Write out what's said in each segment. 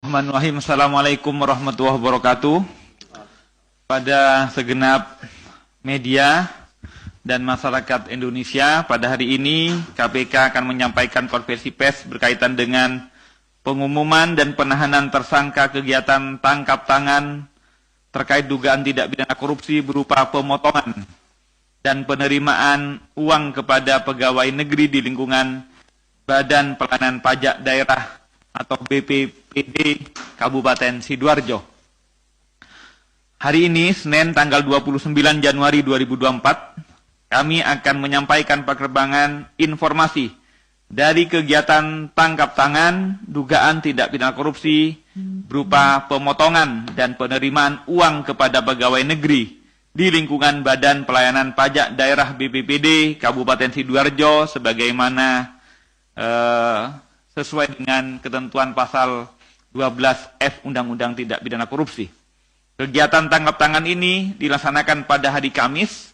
Bismillahirrahmanirrahim. Assalamualaikum warahmatullahi wabarakatuh. Pada segenap media dan masyarakat Indonesia, pada hari ini KPK akan menyampaikan konferensi pers berkaitan dengan pengumuman dan penahanan tersangka kegiatan tangkap tangan terkait dugaan tidak pidana korupsi berupa pemotongan dan penerimaan uang kepada pegawai negeri di lingkungan Badan Pelayanan Pajak Daerah atau BPPD Kabupaten Sidoarjo. Hari ini, Senin tanggal 29 Januari 2024, kami akan menyampaikan perkembangan informasi dari kegiatan tangkap tangan dugaan tidak pidana korupsi berupa pemotongan dan penerimaan uang kepada pegawai negeri di lingkungan Badan Pelayanan Pajak Daerah BPPD Kabupaten Sidoarjo sebagaimana sesuai dengan ketentuan pasal 12F Undang-Undang Tidak Pidana Korupsi. Kegiatan tangkap tangan ini dilaksanakan pada hari Kamis,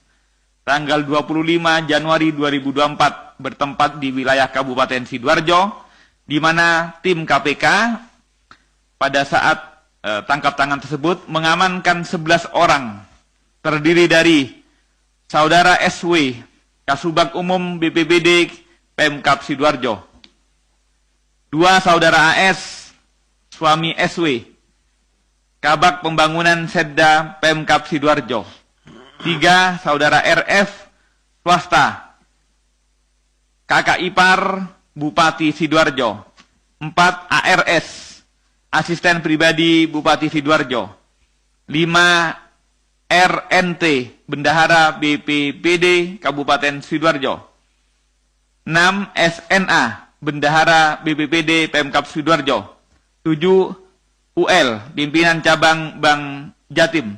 tanggal 25 Januari 2024, bertempat di wilayah Kabupaten Sidoarjo, di mana tim KPK pada saat tangkap tangan tersebut mengamankan 11 orang, terdiri dari Saudara SW, Kasubag Umum BPPD Pemkab Sidoarjo, 2 Saudara AS, suami SW, Kabag Pembangunan Sedda Pemkab Sidoarjo, 3 Saudara RF, swasta, kakak ipar Bupati Sidoarjo, 4 ARS, asisten pribadi Bupati Sidoarjo, 5 RNT, Bendahara BPPD Kabupaten Sidoarjo, 6 SNA, Bendahara BPPD Pemkab Sidoarjo, 7 UL, Pimpinan Cabang Bank Jatim,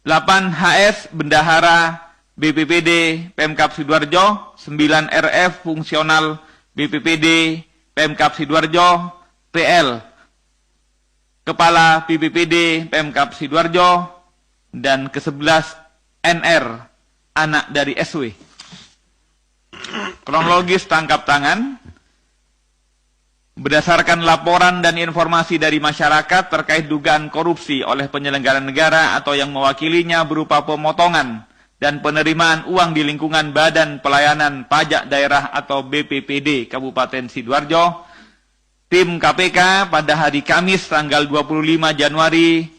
8 HS, Bendahara BPPD Pemkab Sidoarjo, 9 RF, Fungsional BPPD Pemkab Sidoarjo, PL, Kepala BPPD Pemkab Sidoarjo, dan ke-11 NR, anak dari SW. Kronologis tangkap tangan, berdasarkan laporan dan informasi dari masyarakat terkait dugaan korupsi oleh penyelenggara negara atau yang mewakilinya berupa pemotongan dan penerimaan uang di lingkungan Badan Pelayanan Pajak Daerah atau BPPD Kabupaten Sidoarjo, tim KPK pada hari Kamis tanggal 25 Januari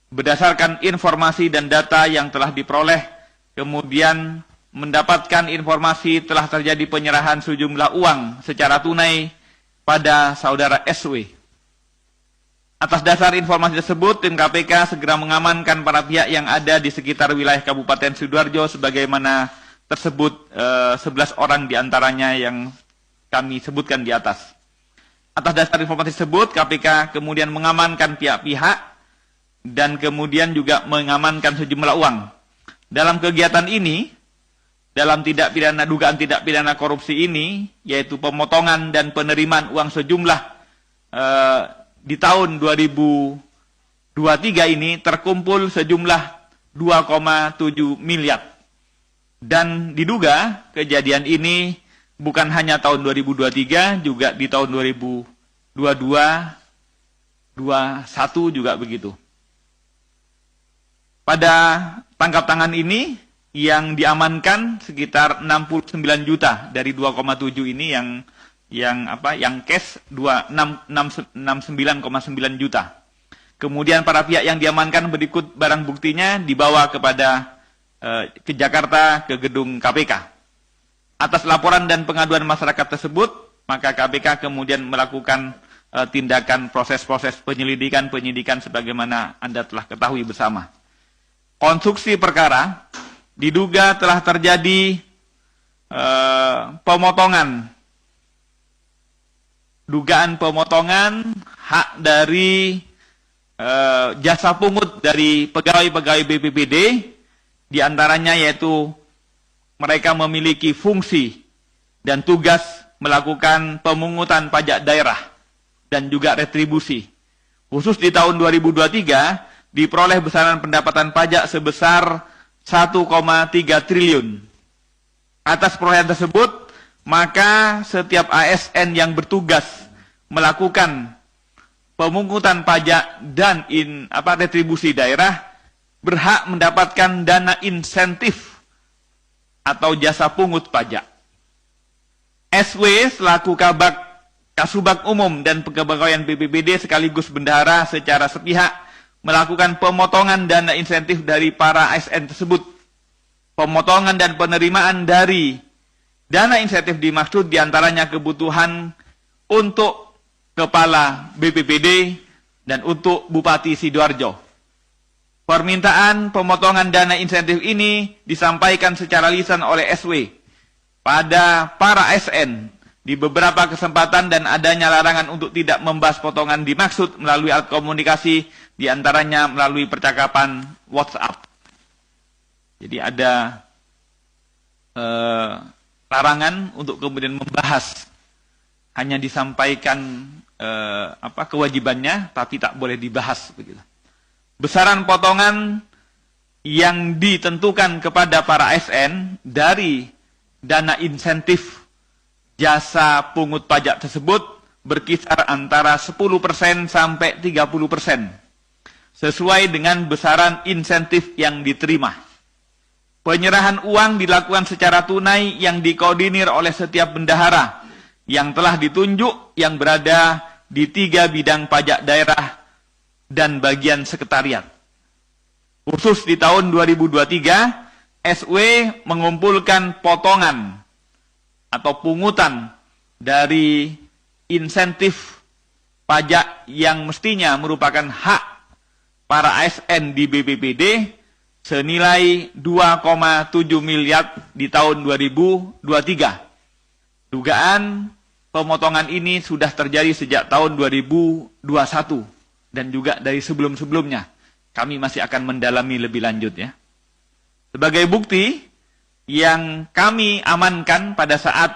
berdasarkan informasi dan data yang telah diperoleh, kemudian mendapatkan informasi telah terjadi penyerahan sejumlah uang secara tunai pada Saudara SW. Atas dasar informasi tersebut, tim KPK segera mengamankan para pihak yang ada di sekitar wilayah Kabupaten Sidoarjo sebagaimana tersebut 11 orang diantaranya yang kami sebutkan di atas. Atas dasar informasi tersebut, KPK kemudian mengamankan pihak-pihak dan kemudian juga mengamankan sejumlah uang. Dalam kegiatan ini, dalam dugaan tidak pidana korupsi ini, yaitu pemotongan dan penerimaan uang sejumlah di tahun 2023 ini terkumpul sejumlah 2,7 miliar. Dan diduga kejadian ini bukan hanya tahun 2023, juga di tahun 2022, 2021 juga begitu. Pada tangkap tangan ini, yang diamankan sekitar 69 juta dari 2,7 ini yang cash 69,9 juta. Kemudian para pihak yang diamankan berikut barang buktinya dibawa ke Jakarta ke gedung KPK. Atas laporan dan pengaduan masyarakat tersebut, maka KPK kemudian melakukan tindakan proses-proses penyidikan sebagaimana Anda telah ketahui bersama. Konstruksi perkara diduga telah terjadi dugaan pemotongan hak dari jasa pungut dari pegawai-pegawai BPPD, diantaranya yaitu mereka memiliki fungsi dan tugas melakukan pemungutan pajak daerah dan juga retribusi. Khusus di tahun 2023 diperoleh besaran pendapatan pajak sebesar 1,3 triliun. Atas perolehan tersebut, maka setiap ASN yang bertugas melakukan pemungutan pajak dan retribusi daerah berhak mendapatkan dana insentif atau jasa pungut pajak. SW selaku Kasubag Umum dan Kepegawaian BPBD sekaligus bendahara secara sepihak melakukan pemotongan dana insentif dari para ASN tersebut. Pemotongan dan penerimaan dari dana insentif dimaksud diantaranya kebutuhan untuk Kepala BPBD dan untuk Bupati Sidoarjo. Permintaan pemotongan dana insentif ini disampaikan secara lisan oleh SW pada para ASN di beberapa kesempatan dan adanya larangan untuk tidak membahas potongan dimaksud melalui alat komunikasi, diantaranya melalui percakapan WhatsApp. Jadi ada larangan untuk kemudian membahas, hanya disampaikan kewajibannya, tapi tak boleh dibahas. Begitu. Besaran potongan yang ditentukan kepada para ASN dari dana insentif jasa pungut pajak tersebut berkisar antara 10% sampai 30%, sesuai dengan besaran insentif yang diterima. Penyerahan uang dilakukan secara tunai yang dikoordinir oleh setiap bendahara yang telah ditunjuk yang berada di 3 bidang pajak daerah dan bagian sekretariat. Khusus di tahun 2023, SW mengumpulkan potongan atau pungutan dari insentif pajak yang mestinya merupakan hak para ASN di BPBD senilai 2,7 miliar di tahun 2023. Dugaan pemotongan ini sudah terjadi sejak tahun 2021 dan juga dari sebelum-sebelumnya. Kami masih akan mendalami lebih lanjut ya. Sebagai bukti yang kami amankan pada saat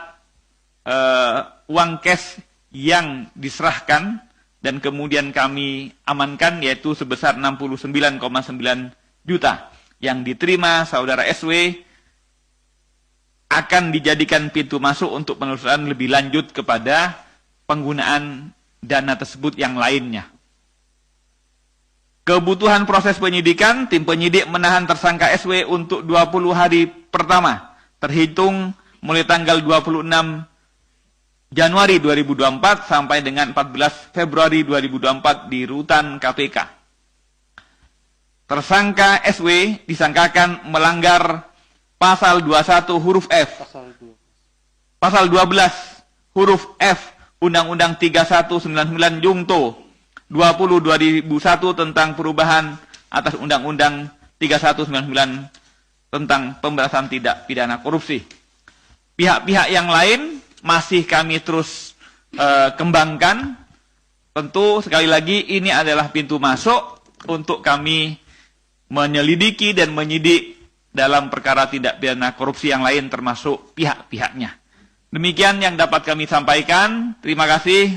uang cash yang diserahkan dan kemudian kami amankan yaitu sebesar 69,9 juta yang diterima saudara SW akan dijadikan pintu masuk untuk penelusuran lebih lanjut kepada penggunaan dana tersebut yang lainnya. Kebutuhan proses penyidikan, tim penyidik menahan tersangka SW untuk 20 hari pertama, terhitung mulai tanggal 26 Januari 2024 sampai dengan 14 Februari 2024 di rutan KPK. Tersangka SW disangkakan melanggar Pasal 21 huruf F, Pasal 12 huruf F, Undang-Undang 3199 Jungto 20/2001 tentang perubahan atas Undang-Undang 3199 tentang pemberantasan tindak pidana korupsi. Pihak-pihak yang lain masih kami terus kembangkan. Tentu sekali lagi ini adalah pintu masuk untuk kami menyelidiki dan menyidik dalam perkara tindak pidana korupsi yang lain termasuk pihak-pihaknya. Demikian yang dapat kami sampaikan. Terima kasih.